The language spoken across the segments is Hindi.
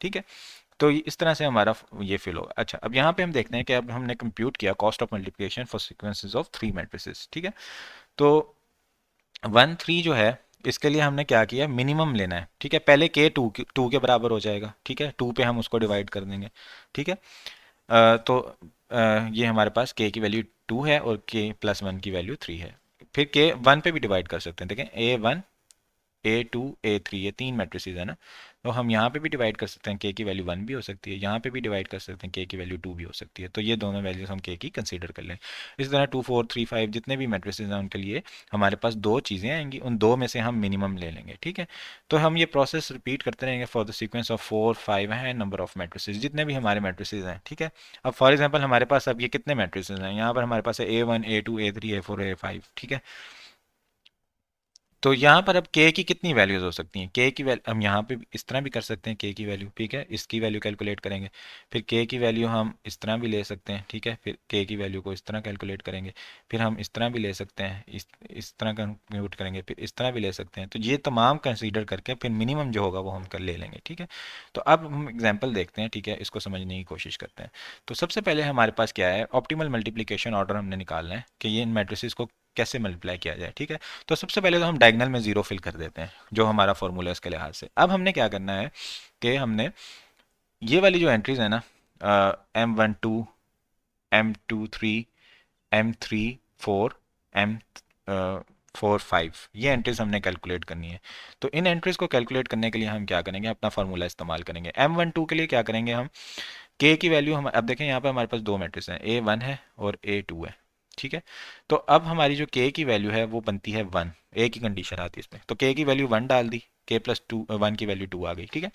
ठीक है। तो इस तरह से हमारा ये फिल होगा। अच्छा, अब यहाँ पे हम देखते हैं कि अब हमने कंप्यूट किया cost of multiplication for sequences of 3 matrices. ठीक है। तो 1 3 जो है, इसके लिए हमने क्या किया, मिनिमम लेना है। ठीक है, पहले के टू के बराबर हो जाएगा। ठीक है, टू पे हम उसको डिवाइड कर देंगे। ठीक है। तो ये हमारे पास के की वैल्यू 2 है और के प्लस 1 की वैल्यू 3 है। फिर के 1 पे भी डिवाइड कर सकते हैं। देखें, A1 A2 A3, ये 3 मैट्रिसेस है ना। तो हम यहाँ पे भी डिवाइड कर सकते हैं, के की वैल्यू 1 भी हो सकती है, यहाँ पे भी डिवाइड कर सकते हैं, के की वैल्यू 2 भी हो सकती है। तो ये दोनों वैल्यूज हम के की कंसीडर कर लें। इस तरह 2 4 3 5 जितने भी मैट्रिसेस हैं उनके लिए हमारे पास दो चीज़ें आएंगी, उन दो में से हम मिनिमम ले लेंगे। ठीक है। तो हम ये प्रोसेस रिपीट करते रहेंगे फॉर द सीक्वेंस ऑफ 4 5 है नंबर ऑफ मैट्रिसेस, जितने भी हमारे मैट्रिसेस हैं। ठीक है। अब फॉर एग्जाम्पल हमारे पास अब ये कितने मैट्रिसेस हैं, यहाँ पर हमारे पास है A1 A2 A3 A4 A5। तो यहाँ पर अब के की कितनी वैल्यूज हो सकती हैं, के की वैल्यू हम यहाँ पे इस तरह भी कर सकते हैं, के की वैल्यू। ठीक है, इसकी वैल्यू कैलकुलेट करेंगे। फिर के की वैल्यू हम इस तरह भी ले सकते हैं। ठीक है, फिर के की वैल्यू को इस तरह कैलकुलेट करेंगे। फिर हम इस तरह भी ले सकते हैं, इस तरह कंप्यूट करेंगे, फिर इस तरह भी ले सकते हैं। तो ये तमाम कंसीडर करके फिर मिनिमम जो होगा वो हम कर ले लेंगे। ठीक है। तो अब हम एग्जाम्पल देखते हैं। ठीक है, इसको समझने की कोशिश करते हैं। तो सबसे पहले हमारे पास क्या है, ऑप्टिमल मल्टीप्लिकेशन ऑर्डर हमने निकालना है कि ये इन मैट्रिसेस को कैसे मल्टीप्लाई किया जाए। ठीक है। तो सबसे पहले तो हम डायगोनल में जीरो फिल कर देते हैं, जो हमारा फॉर्मूला है उसके लिहाज से। अब हमने क्या करना है कि हमने ये वाली जो एंट्रीज है ना, M12 M23 M34 M45, ये एंट्रीज हमने कैलकुलेट करनी है। तो इन एंट्रीज को कैलकुलेट करने के लिए हम क्या करेंगे, अपना फार्मूला इस्तेमाल करेंगे। M12 के लिए क्या करेंगे हम, के की वैल्यू हम अब देखें, यहाँ पर हमारे पास दो मैट्रिक्स हैं, A1 है और A2 है। ठीक है। तो अब हमारी जो के की वैल्यू है वो बनती है 1। ए की कंडीशन आती है इसमें, तो के की वैल्यू 1 डाल दी, के प्लस 1 की वैल्यू 2 आ गई। ठीक है।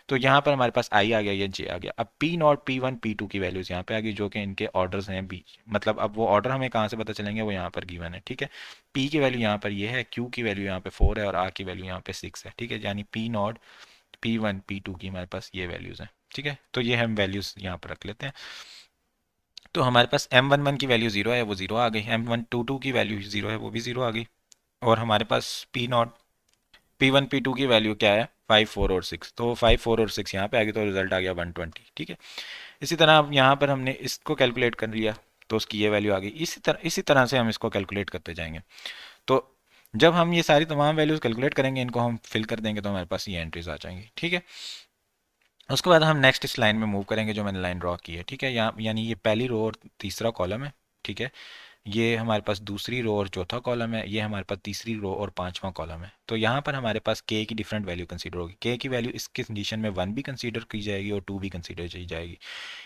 तो यहाँ पर हमारे पास आई आ गया, ये जे आ गया। अब P0 P1 P2 की वैल्यूज यहाँ पे आ गई, जो कि इनके ऑर्डर्स हैं बीच, मतलब अब वो ऑर्डर हमें कहाँ से पता चलेंगे, वो यहाँ पर गिवन है। ठीक है। पी की वैल्यू यहाँ पर ये है, क्यू की वैल्यू यहाँ पे 4 है और आर की वैल्यू यहाँ पे 6 है। ठीक है, यानी P0 P1 P2 की हमारे पास ये वैल्यूज हैं। ठीक है। तो ये हम वैल्यूज यहाँ पर रख लेते हैं। तो हमारे पास M11 की वैल्यू 0 है, वो 0 आ गई। M122 की वैल्यू 0 है, वो भी 0 आ गई। और हमारे पास P1 P2 की वैल्यू क्या है, 5 4 और 6। तो 5 4 और 6 यहाँ पे आ गई, तो रिजल्ट आ गया 120। ठीक है। इसी तरह अब यहाँ पर हमने इसको कैलकुलेट कर लिया, तो उसकी ये वैल्यू आ गई। इसी तरह से हम इसको कैलकुलेट करते जाएंगे। तो जब हम ये सारी तमाम वैल्यूज कैलकुलेट करेंगे, इनको हम फिल कर देंगे, तो हमारे पास ये एंट्रीज आ जाएंगी। ठीक है। उसके बाद हम नेक्स्ट इस लाइन में मूव करेंगे, जो मैंने लाइन ड्रॉ की है। ठीक है, यहाँ यानी ये पहली रो और तीसरा कॉलम है। ठीक है। ये हमारे पास दूसरी रो और चौथा कॉलम है, ये हमारे पास तीसरी रो और पांचवा कॉलम है। तो यहाँ पर हमारे पास के की डिफरेंट वैल्यू कंसीडर होगी। के की वैल्यू इस कंडीशन में 1 भी कंसीडर की जाएगी और 2 भी कंसीडर की जाएगी।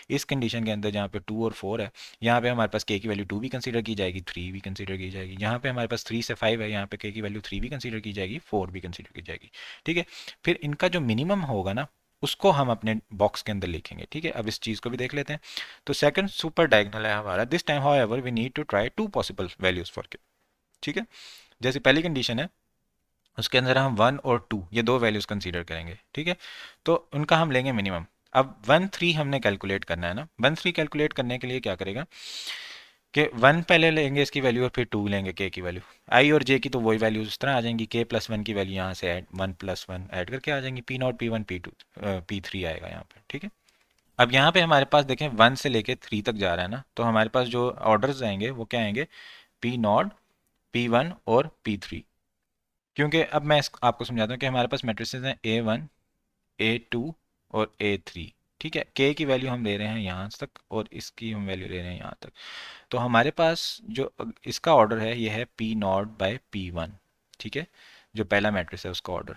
इस कंडीशन के अंदर जहाँ पे 2 और 4 है, यहाँ पे हमारे पास के की वैल्यू 2 भी कंसीडर की जाएगी, 3 भी कंसीडर की जाएगी। यहाँ पे हमारे पास 3 से 5 है, यहाँ पे के की वैल्यू 3 भी कंसीडर की जाएगी, 4 भी कंसीडर की जाएगी। ठीक है। फिर इनका जो मिनिमम होगा ना, उसको हम अपने बॉक्स के अंदर लिखेंगे। ठीक है। अब इस चीज़ को भी देख लेते हैं। तो सेकंड सुपर डायगोनल है हमारा। This time however we need to try to possible values for K. ठीक है। जैसे पहली कंडीशन है, उसके अंदर हम 1 और 2 ये दो वैल्यूज कंसीडर करेंगे। ठीक है। तो उनका हम लेंगे मिनिमम। अब 1 3 हमने कैलकुलेट करना है ना। 1 3 कैलकुलेट करने के लिए क्या करेगा कि 1 पहले लेंगे इसकी वैल्यू और फिर 2 लेंगे के की वैल्यू। आई और जे की तो वही वैल्यूज इस तरह आ जाएंगी, के प्लस 1 की वैल्यू यहाँ से ऐड 1 + 1 ऐड करके आ जाएंगी। P0 P1 P2 P3 आएगा यहाँ पे। ठीक है। अब यहाँ पे हमारे पास देखें 1 से लेके 3 तक जा रहा है ना, तो हमारे पास जो ऑर्डर्स आएंगे वो क्या आएंगे, P0 P1 और P3। क्योंकि अब मैं आपको समझाता हूँ कि हमारे पास मैट्रिसेस हैं A1 A2 और A3। ठीक है। के की वैल्यू हम ले रहे हैं यहाँ तक और इसकी हम वैल्यू ले रहे हैं यहाँ तक। तो हमारे पास जो इसका ऑर्डर है ये है P0/P1। ठीक है, जो पहला मैट्रिक्स है उसका ऑर्डर।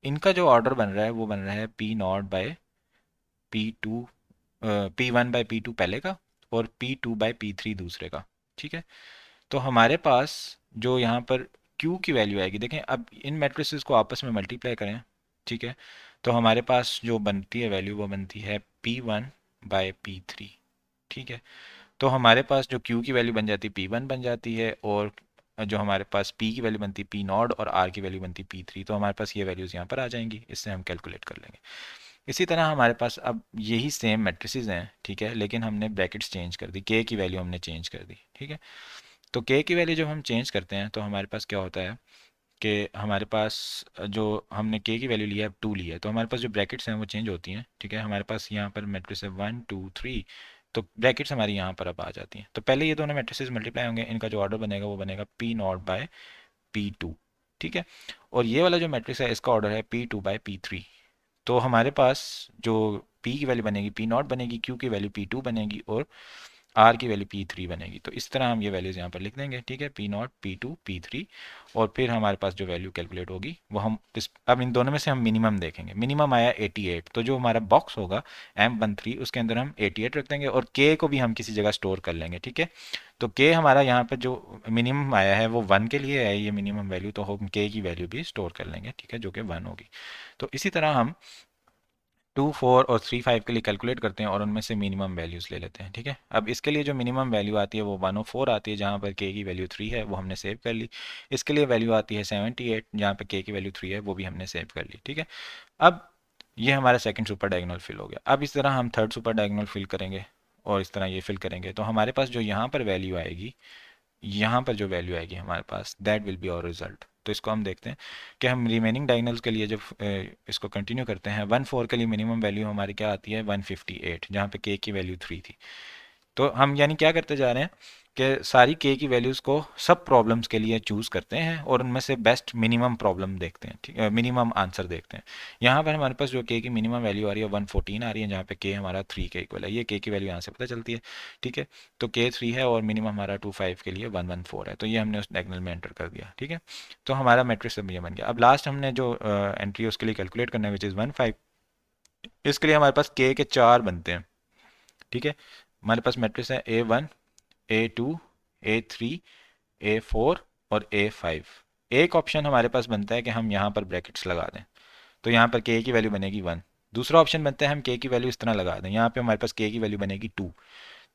इनका जो ऑर्डर बन रहा है वो बन रहा है P0/P2, P1/P2 पहले का और P2/P3 दूसरे का। ठीक है। तो हमारे पास जो यहाँ पर Q की वैल्यू आएगी, देखें अब इन मैट्रिसेस को आपस में मल्टीप्लाई करें। ठीक है। तो हमारे पास जो बनती है वैल्यू वो बनती है P1/P3। ठीक है। तो हमारे पास जो Q की वैल्यू बन जाती है P1 बन जाती है, और जो हमारे पास P की वैल्यू बनती है P0 और R की वैल्यू बनती है P3। तो हमारे पास ये वैल्यूज़ यहाँ पर आ जाएंगी, इससे हम कैलकुलेट कर लेंगे। इसी तरह हमारे पास अब यही सेम मैट्रिसेस हैं। ठीक है, लेकिन हमने ब्रैकेट्स चेंज कर दी, के की वैल्यू हमने चेंज कर दी। ठीक है। तो के की वैल्यू जब हम चेंज करते हैं तो हमारे पास क्या होता है कि हमारे पास जो हमने के की वैल्यू लिया है 2 लिया है, तो हमारे पास जो ब्रैकेट्स हैं वो चेंज होती हैं। ठीक है, हमारे पास यहाँ पर मैट्रिक्स है 1 2 3, तो ब्रैकेट्स हमारी यहाँ पर अब आ जाती हैं। तो पहले ये दोनों मैट्रिसेस मल्टीप्लाई होंगे, इनका जो ऑर्डर बनेगा वो बनेगा P naught by P two. ठीक है, और ये वाला जो मैट्रिक्स है इसका ऑर्डर है P two by P three. तो हमारे पास जो पी की वैल्यू बनेगी पी नॉट बनेगी, क्यू की वैल्यू पी टू बनेगी और आर की वैल्यू पी थ्री बनेगी। तो इस तरह हम ये वैल्यूज़ यहाँ पर लिख देंगे। ठीक है, P naught P two P three, और फिर हमारे पास जो वैल्यू कैलकुलेट होगी वो हम इस, अब इन दोनों में से हम मिनिमम देखेंगे। मिनिमम आया 88, तो जो हमारा बॉक्स होगा M13 उसके अंदर हम 88 रख देंगे और के को भी हम किसी जगह स्टोर कर लेंगे। ठीक है, तो के हमारा यहाँ पर जो मिनिमम आया है वो 1 के लिए है ये मिनिमम वैल्यू, तो हम के की वैल्यू भी स्टोर कर लेंगे। ठीक है, जो कि 1 होगी। तो इसी तरह हम 2 4 और 3 5 के लिए कैलकुलेट करते हैं और उनमें से मिनिमम वैल्यूज़ ले लेते हैं। ठीक है, अब इसके लिए जो मिनिमम वैल्यू आती है वो 104 आती है, जहाँ पर के की वैल्यू 3 है वो हमने सेव कर ली। इसके लिए वैल्यू आती है 78, जहाँ पर के की वैल्यू 3 है वो भी हमने सेव कर ली। ठीक है, अब ये हमारा सेकंड सुपर डायगोनल फिल हो गया। अब इस तरह हम थर्ड सुपर डायगोनल फिल करेंगे और इस तरह ये फिल करेंगे, तो हमारे पास जो यहाँ पर वैल्यू आएगी, यहाँ पर जो वैल्यू आएगी हमारे पास, that will be our result. तो इसको हम देखते हैं कि हम रिमेनिंग डायगोनल्स के लिए जब इसको कंटिन्यू करते हैं, 1 4 के लिए मिनिमम वैल्यू हमारी क्या आती है 158, जहाँ पे के की वैल्यू 3 थी। तो हम यानी क्या करते जा रहे हैं कि सारी के की वैल्यूज़ को सब प्रॉब्लम्स के लिए चूज़ करते हैं और उनमें से बेस्ट मिनिमम प्रॉब्लम देखते हैं। ठीक है, मिनिमम आंसर देखते हैं। यहाँ पर हमारे पास जो के की मिनिमम वैल्यू आ रही है 114 आ रही है, जहाँ पे के हमारा 3 के इक्वल है। ये के की वैल्यू यहाँ से पता चलती है। ठीक है, तो के 3 है और मिनिमम हमारा 25 के लिए 114 है, तो ये हमने उस डायगोनल में एंटर कर दिया। ठीक है, तो हमारा मैट्रिक्स अब ये बन गया। अब लास्ट हमने जो एंट्री उसके लिए कैलकुलेट करना है विच इज़ 15, इसके लिए हमारे पास के 4 बनते हैं। ठीक है, हमारे पास मैट्रिक्स है A1 A2 A3 A4 और A5। एक ऑप्शन हमारे पास बनता है कि हम यहाँ पर ब्रैकेट्स लगा दें, तो यहाँ पर के की वैल्यू बनेगी 1। दूसरा ऑप्शन बनता है हम के की वैल्यू इस तरह लगा दें, यहाँ पे हमारे पास के की वैल्यू बनेगी 2।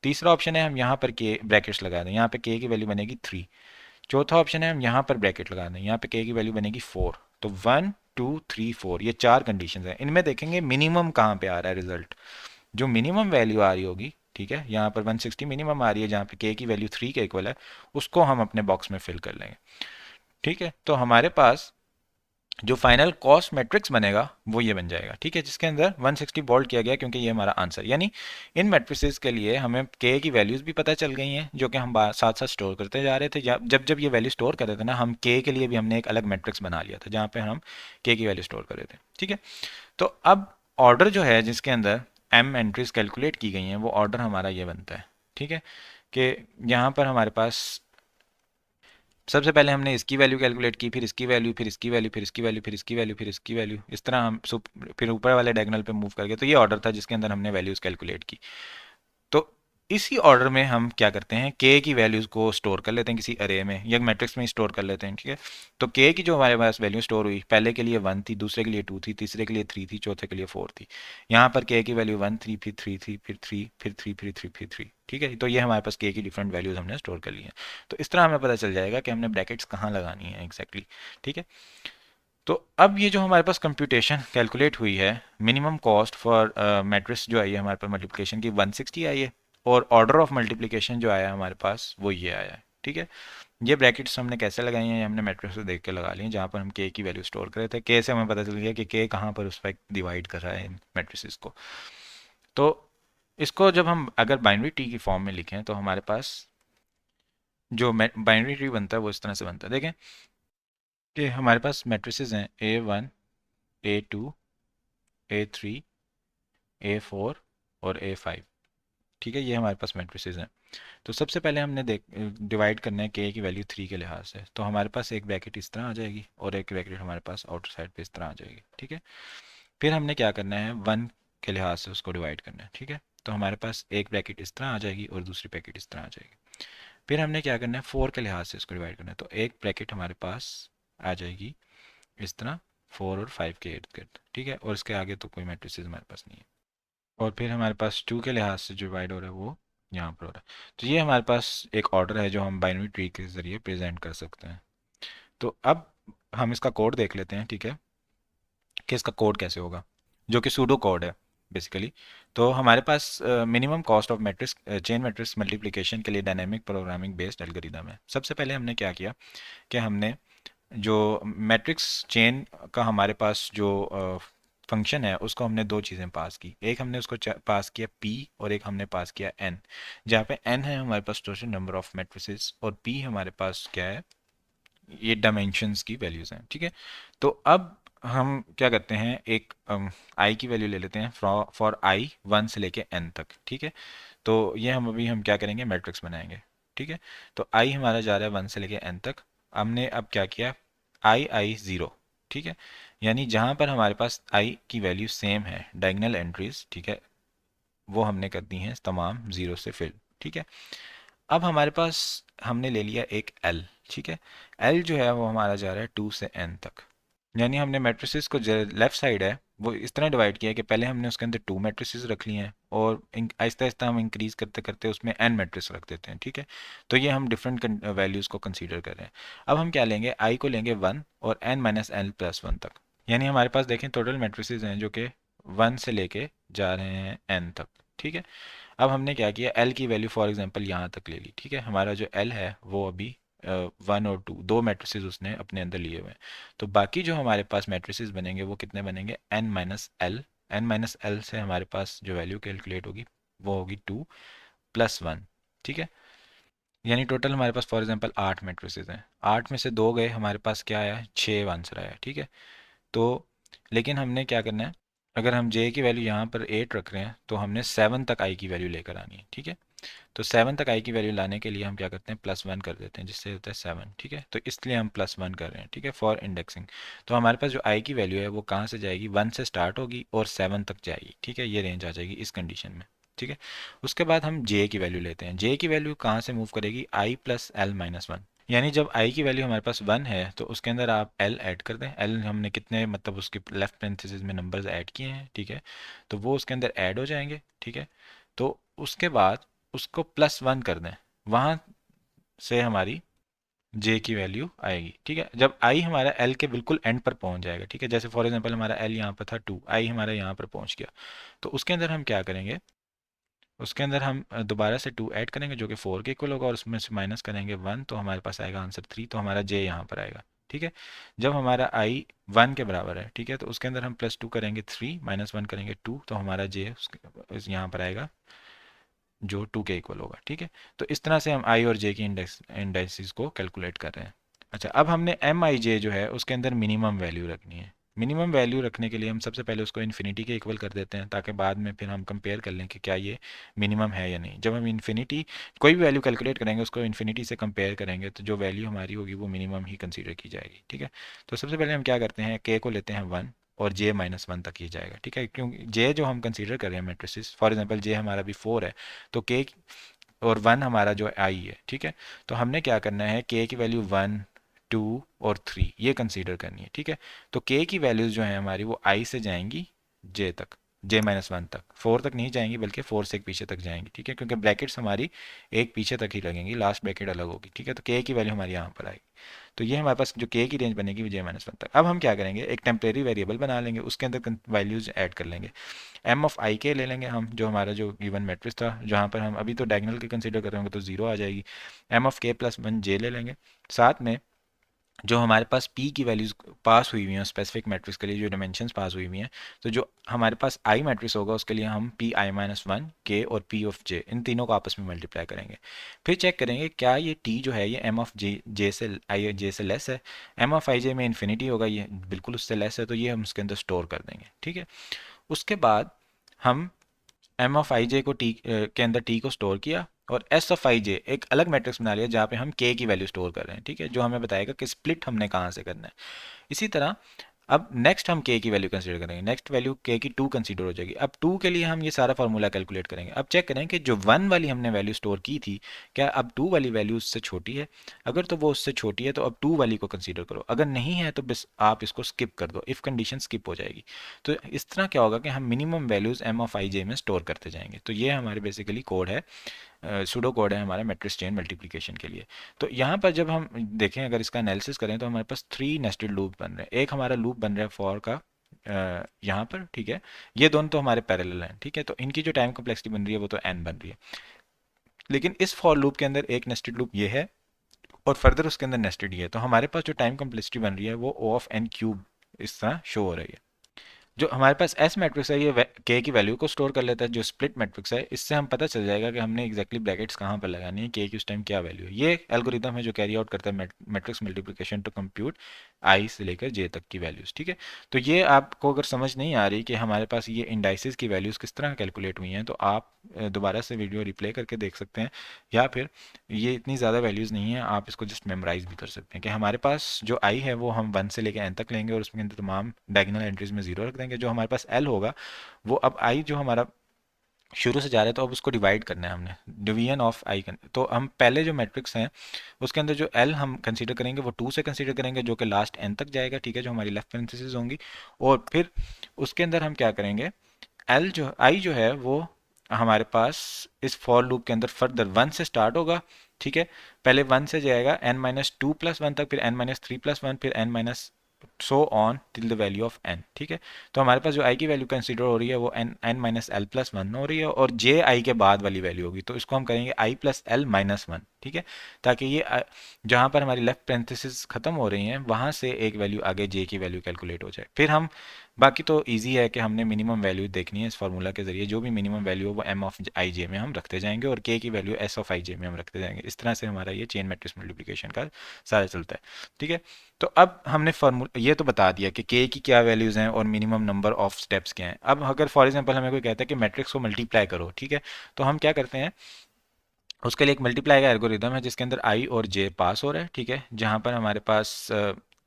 तीसरा ऑप्शन है हम यहाँ पर के ब्रैकेट्स लगा दें, यहाँ पे के की वैल्यू बनेगी 3। चौथा ऑप्शन है हम यहाँ पर ब्रैकेट लगा दें, यहाँ पे के की वैल्यू बनेगी 4। तो 1 2 3 4 ये 4 कंडीशन है। इनमें देखेंगे मिनिमम कहाँ पे आ रहा है रिजल्ट। जो मिनिमम वैल्यू आ रही होगी, ठीक है, यहाँ पर 160 मिनिमम आ रही है जहाँ पे के की वैल्यू 3 के इक्वल है, उसको हम अपने बॉक्स में फिल कर लेंगे। ठीक है, तो हमारे पास जो फाइनल कॉस्ट मैट्रिक्स बनेगा वो ये बन जाएगा। ठीक है, जिसके अंदर 160 बोल्ड किया गया क्योंकि ये हमारा आंसर, यानी इन मैट्रिसेस के लिए हमें के की वैल्यूज़ भी पता चल गई हैं जो कि हम साथ साथ स्टोर करते जा रहे थे। जब जब ये वैल्यू स्टोर कर रहे थे ना, हम के लिए भी हमने एक अलग मैट्रिक्स बना लिया था जहाँ पे हम के की वैल्यू स्टोर कर रहे थे। ठीक है, तो अब ऑर्डर जो है जिसके अंदर एम एंट्रीज कैलकुलेट की गई हैं वो ऑर्डर हमारा ये बनता है। ठीक है, कि यहाँ पर हमारे पास सबसे पहले हमने इसकी वैल्यू कैलकुलेट की, फिर इसकी वैल्यू, फिर इसकी वैल्यू, फिर इसकी वैल्यू, फिर इसकी वैल्यू, फिर इसकी वैल्यू, इस तरह हम फिर ऊपर वाले डायगोनल पे मूव करके, तो ये ऑर्डर था जिसके अंदर हमने वैल्यूज़ कैलकुलेट की। तो इसी ऑर्डर में हम क्या करते हैं, के की वैल्यूज़ को स्टोर कर लेते हैं किसी अरे में या मैट्रिक्स में स्टोर कर लेते हैं। ठीक है, तो के की जो हमारे पास वैल्यू स्टोर हुई, पहले के लिए 1 थी, दूसरे के लिए 2 थी, तीसरे के लिए 3 थी, चौथे के लिए 4 थी। यहाँ पर के की वैल्यू 1 थी, फिर 3 थी, फिर 3, फिर 3, फिर 3, फिर 3। ठीक है, तो ये हमारे पास के की डिफरेंट वैल्यूज़ हमने स्टोर कर ली हैं। तो इस तरह हमें पता चल जाएगा कि हमने ब्रैकेट्स कहाँ लगानी है एग्जैक्टली। ठीक है, तो अब ये जो हमारे पास कंप्यूटेशन कैलकुलेट हुई है, मिनिमम कॉस्ट फॉर मैट्रिक्स जो आई है हमारे पास मल्टीप्लिकेशन की 160 आई है, और ऑर्डर ऑफ मल्टीप्लिकेशन जो आया है हमारे पास वो ये आया है। ठीक है, ये ब्रैकेट्स हमने कैसे लगाई हैं, ये हमने मैट्रिक्स से देख के लगा ली हैं, जहाँ पर हम के की वैल्यू स्टोर कर रहे थे। के से हमें पता चल गया कि के कहाँ पर उस पर डिवाइड कर रहा है इन मैट्रिसेस को। तो इसको जब हम अगर बाइनरी ट्री की फॉर्म में लिखें तो हमारे पास जो बाइनरी ट्री बनता है वो इस तरह से बनता है। देखें कि हमारे पास मैट्रिसेस हैं A1 A2 A3 A4 और A5। ठीक है, ये हमारे पास मैट्रिसेस हैं। तो सबसे पहले हमने डिवाइड करना है के की वैल्यू 3 के लिहाज से, तो हमारे पास एक ब्रैकेट इस तरह आ जाएगी और एक ब्रैकेट हमारे पास आउटर साइड पे इस तरह आ जाएगी। ठीक है, फिर हमने क्या करना है 1 के लिहाज से उसको डिवाइड करना है। ठीक है, तो हमारे पास एक ब्रैकेट इस तरह आ जाएगी और दूसरी ब्रैकेट इस तरह आ जाएगी। फिर हमने क्या करना है 4 के लिहाज से इसको डिवाइड करना है, तो एक ब्रैकेट हमारे पास आ जाएगी इस तरह 4 और 5 के इर्द गिर्द। ठीक है, और इसके आगे तो कोई मैट्रिसेस हमारे पास नहीं है। और फिर हमारे पास 2 के लिहाज से जो डिवाइड हो रहा है वो यहाँ पर हो रहा है। तो ये हमारे पास एक ऑर्डर है जो हम बाइनरी ट्री के ज़रिए प्रेजेंट कर सकते हैं। तो अब हम इसका कोड देख लेते हैं। ठीक है, कि इसका कोड कैसे होगा, जो कि सूडो कोड है बेसिकली। तो हमारे पास minimum cost of matrix chain matrix multiplication के लिए डायनेमिक प्रोग्रामिंग बेस्ड एल्गोरिदम है। सबसे पहले हमने क्या किया कि हमने जो मैट्रिक्स चेन का हमारे पास जो फंक्शन है उसको हमने दो चीज़ें पास की। एक हमने उसको पास किया p और एक हमने पास किया n। जहाँ पे n है हमारे पास टोटल नंबर ऑफ मैट्रिसेस और p हमारे पास क्या है, ये डायमेंशंस की वैल्यूज़ हैं। ठीक है, तो अब हम क्या करते हैं, एक i की वैल्यू ले लेते हैं फॉर i 1 से लेके n तक। ठीक है, तो ये हम क्या करेंगे, मैट्रिक्स बनाएंगे। ठीक है, तो i हमारा जा रहा है 1 से लेके n तक। हमने अब क्या किया, i 0। ठीक है, यानी जहाँ पर हमारे पास i की वैल्यू सेम है, डायगोनल एंट्रीज, ठीक है, वो हमने कर दी हैं तमाम ज़ीरो से फिल। ठीक है, अब हमारे पास हमने ले लिया एक L। ठीक है, L जो है वो हमारा जा रहा है 2 से n तक। यानी हमने मैट्रिसेस को जो लेफ्ट साइड है वो इस तरह डिवाइड किया है कि पहले हमने उसके अंदर 2 मैट्रिसेस रख लिए हैं और आहिस्ता आहिस्ता हम इंक्रीज करते करते उसमें n मैट्रिक्स रख देते हैं। ठीक है, तो ये हम डिफरेंट वैल्यूज़ को कंसीडर कर रहे हैं। अब हम क्या लेंगे, i को लेंगे 1 और n minus N plus one तक। यानी हमारे पास देखें टोटल मैट्रिसेस हैं जो कि 1 से लेके जा रहे हैं n तक। ठीक है, अब हमने क्या किया, एल की वैल्यू फॉर एग्जांपल यहाँ तक ले ली। ठीक है, हमारा जो एल है वो अभी 1 और 2 दो मैट्रिसेस उसने अपने अंदर लिए हुए हैं। तो बाकी जो हमारे पास मैट्रिसेस बनेंगे वो कितने बनेंगे, N minus L. N minus L से हमारे पास जो वैल्यू कैलकुलेट होगी वो होगी 2 प्लस वन। ठीक है, यानी टोटल हमारे पास फॉर एग्जांपल 8 मैट्रिसेस हैं, 8 में से 2 गए, हमारे पास क्या आया, 6 आंसर आया। ठीक है, तो लेकिन हमने क्या करना है, अगर हम जे की वैल्यू यहाँ पर 8 रख रहे हैं तो हमने 7 तक आई की वैल्यू लेकर आनी है। ठीक है, तो 7 तक आई की वैल्यू लाने के लिए हम क्या करते हैं, प्लस वन कर देते हैं, जिससे होता है 7। ठीक है, तो इसलिए हम प्लस वन कर रहे हैं। ठीक है, फॉर इंडेक्सिंग। तो हमारे पास जो आई की वैल्यू है वो कहाँ से जाएगी, 1 से स्टार्ट होगी और 7 तक जाएगी। ठीक है, ये रेंज आ जाएगी इस कंडीशन में। ठीक है, उसके बाद हम जे की वैल्यू लेते हैं। जे की वैल्यू कहाँ से मूव करेगी, आई प्लस एल माइनस वन। यानी जब i की वैल्यू हमारे पास 1 है तो उसके अंदर आप l ऐड कर दें। l हमने कितने, मतलब उसके लेफ्ट पेरेंथेसिस में नंबर्स ऐड किए हैं। ठीक है, तो वो उसके अंदर ऐड हो जाएंगे। ठीक है, तो उसके बाद उसको प्लस वन कर दें, वहाँ से हमारी j की वैल्यू आएगी। ठीक है, जब i हमारा l के बिल्कुल एंड पर पहुंच जाएगा। ठीक है, जैसे फॉर एग्जांपल हमारा l यहाँ पर था 2, i हमारा यहाँ पर पहुंच गया, तो उसके अंदर हम क्या करेंगे, उसके अंदर हम दोबारा से 2 ऐड करेंगे जो कि 4 के इक्वल होगा और उसमें से माइनस करेंगे 1, तो हमारे पास आएगा आंसर 3। तो हमारा जे यहाँ पर आएगा। ठीक है, जब हमारा आई 1 के बराबर है, ठीक है, तो उसके अंदर हम प्लस 2 करेंगे 3, माइनस वन करेंगे 2, तो हमारा जे यहाँ पर आएगा जो 2 के इक्वल होगा। ठीक है, तो इस तरह से हम आई और जे की इंडेक्सिस को कैलकुलेट कर रहे हैं। अच्छा, अब हमने एम आई जे जो है उसके अंदर मिनिमम वैल्यू रखनी है। मिनिमम वैल्यू रखने के लिए हम सबसे पहले उसको इन्फिनिटी के इक्वल कर देते हैं, ताकि बाद में फिर हम कंपेयर कर लें कि क्या ये मिनिमम है या नहीं। जब हम इन्फिनिटी कोई भी वैल्यू कैलकुलेट करेंगे उसको इन्फिनिटी से कंपेयर करेंगे तो जो वैल्यू हमारी होगी वो मिनिमम ही कंसीडर की जाएगी। ठीक है, तो सबसे पहले हम क्या करते हैं, के को लेते हैं 1 और जे माइनस वन तक ही जाएगा। ठीक है, क्योंकि जे जो हम कंसीडर कर रहे हैं मैट्रिसेस, फॉर एग्जांपल जे हमारा अभी 4 है, तो के और 1 हमारा जो आई है। ठीक है, तो हमने क्या करना है, के की वैल्यू 1 2 और 3 ये कंसीडर करनी है। ठीक है, तो के की वैल्यूज जो है हमारी वो आई से जाएंगी जे तक, जे माइनस वन तक, 4 तक नहीं जाएंगी बल्कि 4 से एक पीछे तक जाएंगी। ठीक है, क्योंकि ब्रैकेट्स हमारी एक पीछे तक ही लगेंगी, लास्ट ब्रैकेट अलग होगी। ठीक है, तो के की वैल्यू हमारी यहाँ पर आएगी। तो ये हमारे पास जो के की रेंज बनेगी वो जे माइनस वन तक। अब हम क्या करेंगे, एक टेम्परेरी वेरिएबल बना लेंगे, उसके अंदर वैल्यूज ऐड कर लेंगे। एम ऑफ आई के ले लेंगे हम, जो हमारा जो गिवन मैट्रिक्स था, जहाँ पर हम अभी तो डायगोनल के कंसीडर कर रहे होंगे तो जीरो आ जाएगी। एम ऑफ के प्लस वन जे ले लेंगे, साथ में जो हमारे पास p की वैल्यूज पास हुई हुई हैं स्पेसिफिक मैट्रिक्स के लिए, जो डायमेंशंस पास हुई हुई हैं, तो जो हमारे पास i मैट्रिक्स होगा उसके लिए हम p i माइनस वन के और p ऑफ j इन तीनों को आपस में मल्टीप्लाई करेंगे। फिर चेक करेंगे क्या ये t जो है ये m ऑफ j से i j से लेस है। m ऑफ i j में इन्फिनिटी होगा, ये बिल्कुल उससे लेस है, तो ये हम उसके अंदर स्टोर कर देंगे। ठीक है, उसके बाद हम एम ऑफ आई जे को टी के अंदर टी को स्टोर किया और एस ऑफ आई जे एक अलग मैट्रिक्स बना लिया जहाँ पे हम के की वैल्यू स्टोर कर रहे हैं। ठीक है, जो हमें बताएगा कि स्प्लिट हमने कहाँ से करना है। इसी तरह अब नेक्स्ट हम के की वैल्यू कंसीडर करेंगे, नेक्स्ट वैल्यू के की 2 कंसीडर हो जाएगी। अब 2 के लिए हम ये सारा फार्मूला कैलकुलेट करेंगे। अब चेक करें कि जो 1 वाली हमने वैल्यू स्टोर की थी, क्या अब 2 वाली वैल्यू उससे छोटी है। अगर तो वो उससे छोटी है तो अब 2 वाली को कंसीडर करो, अगर नहीं है तो बस आप इसको स्किप कर दो, इफ़ कंडीशन स्किप हो जाएगी। तो इस तरह क्या होगा कि हम मिनिमम वैल्यूज़ एम ऑफ आई जे में स्टोर करते जाएंगे। तो ये हमारे बेसिकली कोड है, सूडो कोड है हमारा मैट्रिक्स चेन मल्टीप्लिकेशन के लिए। तो यहाँ पर जब हम देखें, अगर इसका एनालिसिस करें तो हमारे पास 3 नेस्टेड लूप बन रहे हैं। एक हमारा लूप बन रहा है फॉर का यहाँ पर। ठीक है, ये दोनों तो हमारे पैरेलल हैं। ठीक है, तो इनकी जो टाइम कम्प्लेक्सिटी बन रही है वो तो n बन रही है। लेकिन इस फॉर लूप के अंदर एक नेस्टेड लूप ये है और फर्दर उसके अंदर नेस्टेड ही है। तो हमारे पास जो टाइम कम्प्लेक्सिटी बन रही है वो ओ ऑफ एन क्यूब इस तरह शो हो रही है। जो हमारे पास एस मैट्रिक्स है ये के की वैल्यू को स्टोर कर लेता है। जो स्प्लिट मैट्रिक्स है इससे हम पता चल जाएगा कि हमने एक्जैक्टली ब्रैकेट्स कहाँ पर लगानी है, के की उस टाइम क्या वैल्यू है। ये एल्गोरिदम है जो कैरी आउट करता है मैट्रिक्स मल्टीप्लिकेशन टू कंप्यूट आई से लेकर जे तक की वैल्यूज। ठीक है, तो ये आपको अगर समझ नहीं आ रही कि हमारे पास ये इंडाइसिस की वैल्यूज किस तरह कैलकुलेट हुई हैं, तो आप दोबारा से वीडियो रिप्ले करके देख सकते हैं, या फिर ये इतनी ज़्यादा वैल्यूज़ नहीं है, आप इसको जस्ट मेमोराइज भी कर सकते हैं कि हमारे पास जो आई है वो हम 1 से लेकर एन तक लेंगे और उसमें अंदर तमाम डायगोनल एंट्रीज में 0 रख देंगे। जो हमारे पास एल होगा वो अब आई जो हमारा शुरू से जा रहा है, तो अब उसको डिवाइड करना है हमने, डिवीजन ऑफ आई। तो हम पहले जो मैट्रिक्स हैं उसके अंदर जो एल हम कंसीडर करेंगे वो 2 से कंसीडर करेंगे, जो कि लास्ट एन तक जाएगा। ठीक है, जो हमारी लेफ्ट पेरेंथेसिस होंगी। और फिर उसके अंदर हम क्या करेंगे, एल जो आई जो है वो हमारे पास इस फॉर लूप के अंदर फर्दर 1 से स्टार्ट होगा। ठीक है, पहले 1 से जाएगा n-2 + 1 तक, फिर n-3 + 1, फिर n- so on till the value of n। ठीक है, तो हमारे पास जो i की वैल्यू कंसीडर हो रही है वो n-l+1 हो रही है, और j i के बाद वाली वैल्यू होगी, तो इसको हम करेंगे i+l-1। ठीक है, ताकि ये जहाँ पर हमारी लेफ्ट पेरेंथेसिस खत्म हो रही हैं वहाँ से एक वैल्यू आगे j की वैल्यू कैलकुलेट हो जाए। फिर हम बाकी तो इजी है कि हमने मिनिमम वैल्यू देखनी है। इस फार्मूला के जरिए जो भी मिनिमम वैल्यू हो वो एम ऑफ आई जे में हम रखते जाएंगे और के की वैल्यू एस ऑफ आई जे में हम रखते जाएंगे। इस तरह से हमारा ये चेन मैट्रिक्स मल्टीप्लिकेशन का सारा चलता है। ठीक है, तो अब हमने फार्मूला ये तो बता दिया कि के की क्या वैल्यूज़ हैं और मिनिमम नंबर ऑफ स्टेप्स क्या हैं। अब अगर फॉर एग्जांपल हमें कोई कहता है कि मैट्रिक्स को मल्टीप्लाई करो, ठीक है, तो हम क्या करते हैं, उसके लिए एक मल्टीप्लाई का एल्गोरिदम है जिसके अंदर आई और जे पास हो रहा है। ठीक है, जहाँ पर हमारे पास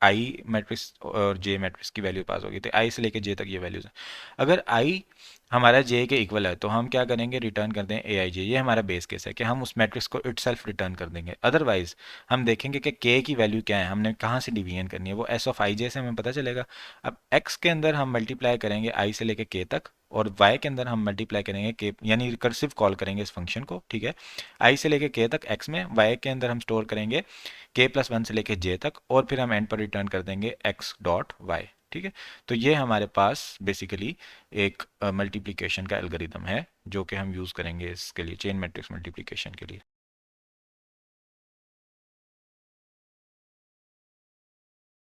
आई मैट्रिक्स और जे मैट्रिक्स की वैल्यू पास होगी, तो आई से लेकर जे तक ये वैल्यूज हैं। अगर आई हमारा जे के इक्वल है तो हम क्या करेंगे, रिटर्न कर दें ए आई जे। ये हमारा बेस केस है कि हम उस मैट्रिक्स को इटसेल्फ रिटर्न कर देंगे। अदरवाइज हम देखेंगे कि के की वैल्यू क्या है, हमने कहाँ से डिवीजन करनी है, वो एस ऑफ आई जे से हमें पता चलेगा। अब एक्स के अंदर हम मल्टीप्लाई करेंगे आई से लेकर के तक, और y के अंदर हम मल्टीप्लाई करेंगे के, यानी रिकर्सिव कॉल करेंगे इस फंक्शन को। ठीक है, आई से लेके के तक x में, y के अंदर हम स्टोर करेंगे k+1 से लेके j तक, और फिर हम एंड पर रिटर्न कर देंगे x डॉट y। ठीक है, तो ये हमारे पास बेसिकली एक मल्टीप्लिकेशन का एल्गोरिदम है जो कि हम यूज़ करेंगे इसके लिए, चेन मैट्रिक्स मल्टीप्लिकेशन के लिए।